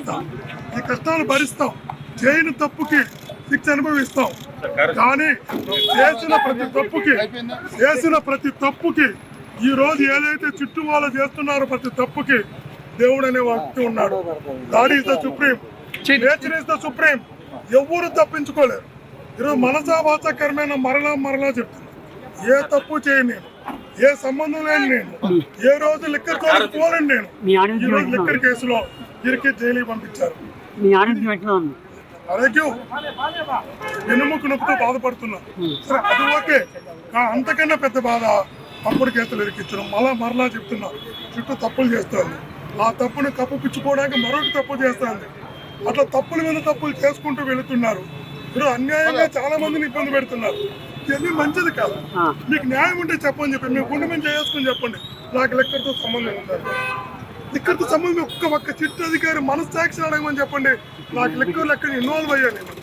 చేస్తాం, ఈ కష్టాలు భరిస్తాం, చేయని తప్పుకి శిక్ష అనుభవిస్తాం. కానీ చేసిన ప్రతి తప్పుకి ఈ రోజు ఏదైతే చుట్టూ వాళ్ళు చేస్తున్నారో ప్రతి తప్పుకి దేవుడు అనే వ్యక్తి ఉన్నాడు. God is the supreme, nature is the supreme. ఎవరు తప్పించుకోలేరు. ఈరోజు మనసావాచకరమైన మరలా చెప్తున్నా, ఏ తప్పు చేయను నేను, ఏ సంబంధం లేని నేను, ఏ రోజు లిక్కర్ తోడు పోలేను నేను. ఈ రోజు లిక్కర్ కేసులో ఇరికి జైలుకి పంపించారు. ఆరోగ్యం వెన్నుముక్క నొప్పితో బాధపడుతున్నా. సరే అది ఓకే, అంతకన్నా పెద్ద బాధ తప్పుడు కేసులు ఇరికించడం. మరలా చెప్తున్నా, చుట్టూ తప్పులు చేస్తుంది. ఆ తప్పును కప్పిపుచ్చుకోవడానికి మరొక తప్పు చేస్తుంది. అట్లా తప్పుల మీద తప్పులు చేసుకుంటూ వెళుతున్నారు. ఇప్పుడు అన్యాయంగా చాలా మందిని ఇబ్బంది పెడుతున్నారు. ఇవన్నీ మంచిది కాదు. మీకు న్యాయం ఉంటే చెప్పని చెప్పి మీ గుండె మీద చేసుకుని చెప్పండి, నాకు లెక్కలతో సంబంధం ఉంటారు. లిక్కర్తో సంబంధం ఒక్క చిట్టు అధికారి మనస్సాక్షి అడగమని చెప్పండి, నాకు లెక్క ఇన్వాల్వ్ అయ్యాను. నేను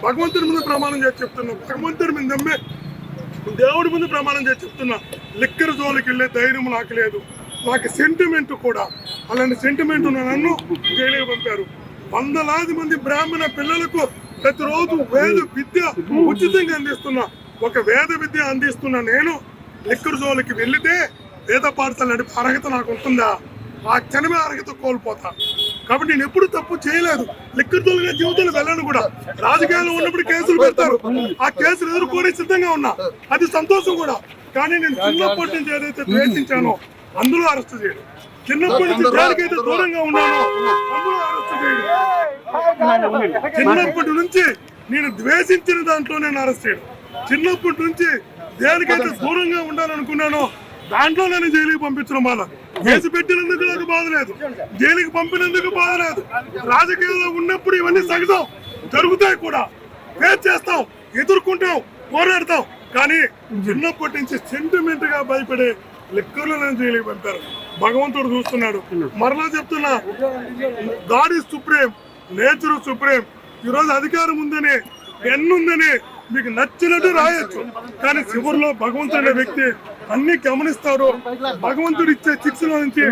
భగవంతుడి ముందు ప్రమాణం చేసి చెప్తున్నా, భగవంతుడి మీద నమ్మే దేవుడి ముందు ప్రమాణం చేసి చెప్తున్నా, లిక్కర్ జోలికి వెళ్ళే ధైర్యం నాకు లేదు. నాకు సెంటిమెంట్ కూడా, అలాంటి సెంటిమెంట్ ఉన్న నన్ను జైలుకి పంపారు. వందలాది మంది బ్రాహ్మణ పిల్లలకు ప్రతిరోజు వేద విద్య ఉచితంగా అందిస్తున్నా. ఒక వేద విద్య అందిస్తున్నా నేను లిక్కర్ జోలికి వెళితే వేద పాఠశాల నడిపే అర్హత నాకు ఉంటుందా? ఆ క్షణమే అర్హత కోల్పోతా. కాబట్టి నేను ఎప్పుడు తప్పు చేయలేదు. లిక్కర్ జోలుగా జీవితంలో వెళ్ళను కూడా. రాజకీయాల్లో ఉన్నప్పుడు కేసులు పెడతారు, ఆ కేసులు ఎదుర్కొని సిద్ధంగా ఉన్నా, అది సంతోషం కూడా. కానీ నేను చిన్నప్పటి నుంచి ఏదైతే ద్వేషించానో అందులో అరెస్ట్ చేయడం, చిన్నప్పటి నుంచి దేనికైతే దూరంగా ఉన్నానో అందులో అరెస్ట్ చేయడం, చిన్నప్పటి నుంచి నేను ద్వేషించిన దాంట్లో నేను అరెస్ట్ చేయడం, చిన్నప్పటి నుంచి దేనికైతే దూరంగా ఉండాలనుకున్నానో దాంట్లో నేను జైలుకి పంపించడం వల్ల కేసు పెట్టినందుకు నాకు బాధ లేదు, జైలుకి పంపినందుకు బాధ లేదు. రాజకీయాల్లో ఉన్నప్పుడు ఇవన్నీ సహజం, జరుగుతాయి కూడా, ఫేస్ చేస్తాం, ఎదుర్కొంటాం, పోరాడతాం. కానీ చిన్నప్పటి నుంచి సెంటిమెంట్ గా భయపడే లెక్కర్లు నేను జైలుకి పంపారు. భగవంతుడు చూస్తున్నాడు. మరలా చెప్తున్నా, God is supreme, nature supreme. ఈరోజు అధికారం ఉందని, పెన్నుందని మీకు నచ్చినట్టు రాయొచ్చు, కానీ చివరిలో భగవంతుడు అనే వ్యక్తి అన్ని గమనిస్తారు. భగవంతుడు ఇచ్చే శిక్షలో నుంచి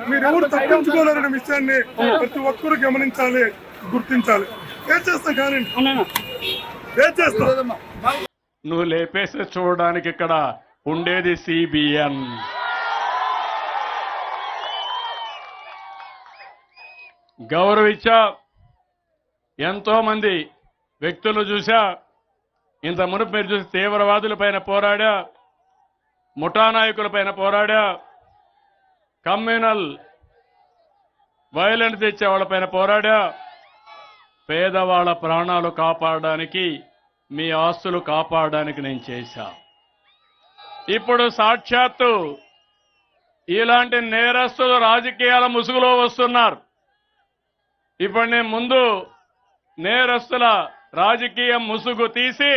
మీరు ఎవరు తప్పించుకోలేరనే విషయాన్ని ప్రతి ఒక్కరు గమనించాలి, గుర్తించాలి. ఏం చేస్తాం కానీ ఏం చేస్తాం? నువ్వు లేపేసి చూడడానికి ఇక్కడ ఉండేది సిబిఎన్. గౌరవించా, ఎంతో మంది వ్యక్తులు చూసా. ఇంత మునుపు మీరు చూసి తీవ్రవాదుల పైన పోరాడా, ముఠా నాయకుల పైన పోరాడా, కమ్యూనల్ వైలెన్స్ తెచ్చే వాళ్ళ పైన పోరాడా. పేదవాళ్ల ప్రాణాలు కాపాడడానికి, మీ ఆస్తులు కాపాడడానికి నేను చేశా. ఇప్పుడు సాక్షాత్తు ఇలాంటి నేరస్తులు రాజకీయాల ముసుగులో వస్తున్నారు. ఇప్పుడు నేను ముందు నేరస్తుల రాజకీయ ముసుగు తీసి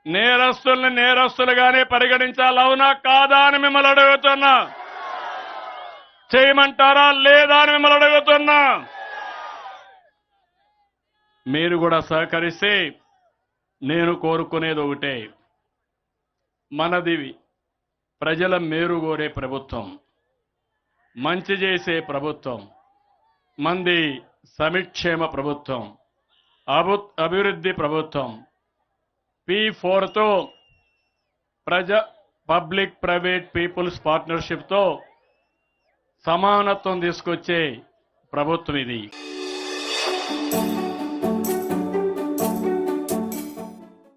నేరస్తుల్ని నేరస్తులుగానే పరిగణించాలి, అవునా కాదా అని మిమ్మల్ని అడుగుతున్నా. చేయమంటారా లేదా అని మిమ్మల్ని అడుగుతున్నా. మీరు కూడా సహకరిస్తే నేను కోరుకునేది ఒకటే, మనది ప్రజల మేలు కోరే ప్రభుత్వం, మంచి చేసే ప్రభుత్వం, మంది సమిక్షేమ ప్రభుత్వం, అభివృద్ధి ప్రభుత్వం. P4తో పబ్లిక్ ప్రైవేట్ పీపుల్స్ పార్ట్నర్షిప్తో సమానత్వం తీసుకొచ్చే ప్రభుత్వం ఇది.